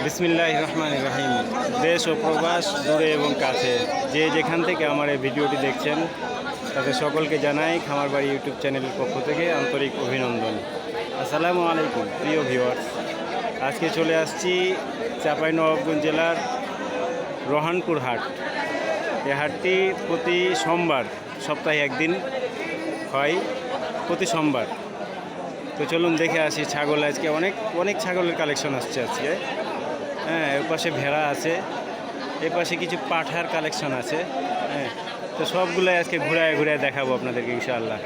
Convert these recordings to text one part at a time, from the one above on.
বিসমিল্লাহির রহমানির রহিম। দেশ ও প্রবাস দূরে এবং কাছে যে যেখান থেকে আমার এই ভিডিওটি দেখছেন তাদের সকলকে জানাই খামারবাড়ি ইউটিউব চ্যানেলের পক্ষ থেকে আন্তরিক অভিনন্দন। আসসালামু আলাইকুম প্রিয় ভিউয়ার্স। আজকে চলে আসছি চাঁপাইনবাবগঞ্জ জেলার রহানপুর হাট। এই হাটটি প্রতি সোমবার, সপ্তাহে একদিন হয়, প্রতি সোমবার। তো চলুন দেখে আসি ছাগল। আজকে অনেক ছাগলের কালেকশন আসছে আজকে। হ্যাঁ, এর পাশে ভেড়া আছে, এর পাশে কিছু পাঠার কালেকশন আছে। হ্যাঁ, তো সবগুলোই আজকে ঘুরায় ঘুরায় দেখাবো আপনাদেরকে ইনশাআল্লাহ।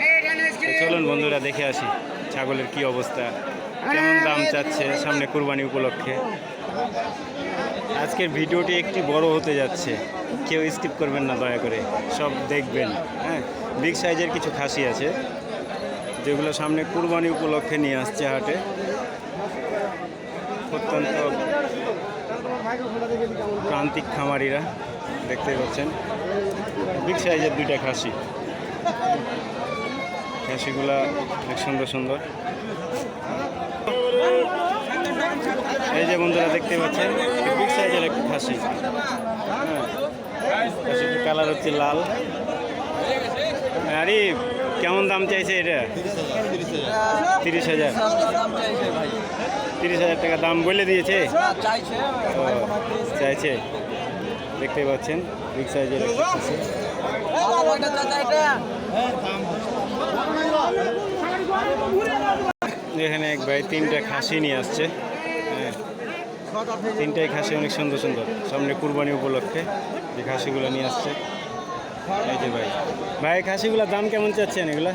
তো চলুন বন্ধুরা দেখে আসি ছাগলের কি অবস্থা, কেমন দাম চাচ্ছে সামনে কুরবানি উপলক্ষে। আজকের ভিডিওটি একটি বড় হতে যাচ্ছে, কেউ স্কিপ করবেন না দয়া করে, সব দেখবেন। হ্যাঁ, বিগ সাইজের কিছু খাসি আছে যেগুলো সামনে কুরবানি উপলক্ষে নিয়ে আসছে হাটে। অত্যন্ত প্রান্তিক খামারিরা, দেখতেই পাচ্ছেন বিগ সাইজের দুইটা খাসিগুলা অনেক সুন্দর সুন্দর। এই যে বন্ধুরা দেখতে পাচ্ছেন বিগ সাইজের একটা খাসি। হ্যাঁ, খাসিটির কালার হচ্ছে লাল। আরে কেমন দাম চাইছে এটা? 30,000। 30,000 টাকা দাম বলে দিয়েছে, চাইছে। দেখতে পাচ্ছেন বিগ সাইজের এখানে এক ভাই 3টা খাসি নিয়ে আসছে। হ্যাঁ, 3টাই খাসি অনেক সুন্দর সুন্দর, সামনে কুরবানি উপলক্ষে যে খাসিগুলো নিয়ে আসছে। এই যে ভাই খাসিগুলোর দাম কেমন চাচ্ছেন এগুলা?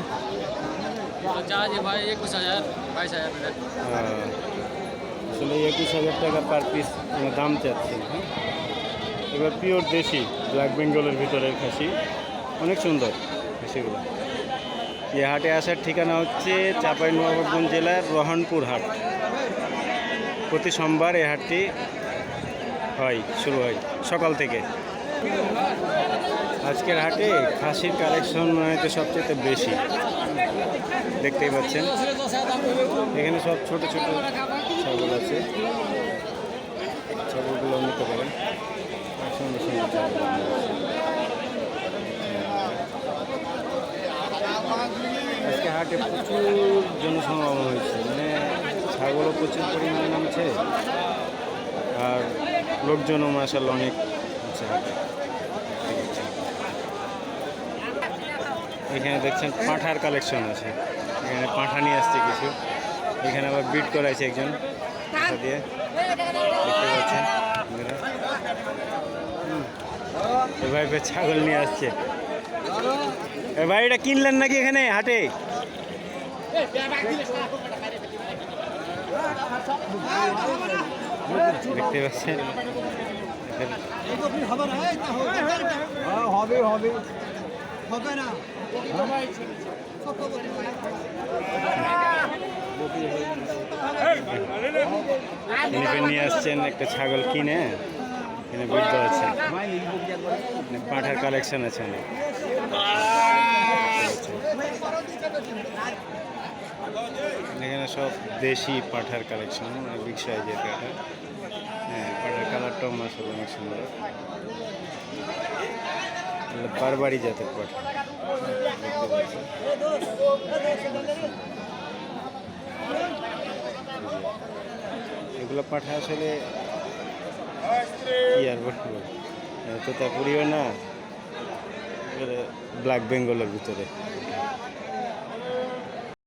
আসলে 21,000 টাকা পার পিস দাম চাচ্ছেন। হ্যাঁ, এবার পিওর দেশি ব্ল্যাক বেঙ্গলের ভিতরের খাসি, অনেক সুন্দর খাসিগুলো। এই হাটে আসার ঠিকানা হচ্ছে চাঁপাইনবাবগঞ্জ জেলার রহানপুর হাট। প্রতি সোমবার এই হাটটি শুরু হয় সকাল থেকে। আজকের হাটে খাসির কালেকশন হয়তো সবচেয়ে বেশি, দেখতেই পাচ্ছেন। এখানে সব ছোট ছোট ছাগল আছে, ছাগলগুলো নিতে পারেন। সুন্দর সুন্দর ছাগল। আজকে হাটে প্রচুর জনসমাগম হয়েছে, মানে ছাগলও প্রচুর পরিমাণে নামছে, আর লোকজনও মাশাআল্লাহ অনেক আছে হাটে। এখানে দেখছেন পাঁঠার কালেকশন আছে, এখানে পাঁঠা নিয়ে আসছে কিছু। এখানে আবার বিট করাইছে একজন পাঁঠা দিয়ে, দেখতে পাচ্ছেন। এবার ছাগল নিয়ে আসছে। ভাই এটা কিনলেন নাকি এখানে হাটে? দেখতে পাচ্ছেন নিয়ে আসছেন একটা ছাগল কিনে, এখানে বুঝতে পারছেন পাঁঠার কালেকশন আছে অনেক। এখানে সব দেশি পাঠার কালেকশন, বিগ সাইজের পাঠা। হ্যাঁ, পাঠার কালারটাও মাশাআল্লাহ অনেক সুন্দর, বারবারি জাতের পাঠা। এগুলো পাঠা আসলে কি আর বলবো, তোতাপুরিও না, ব্ল্যাক বেঙ্গলের ভিতরে।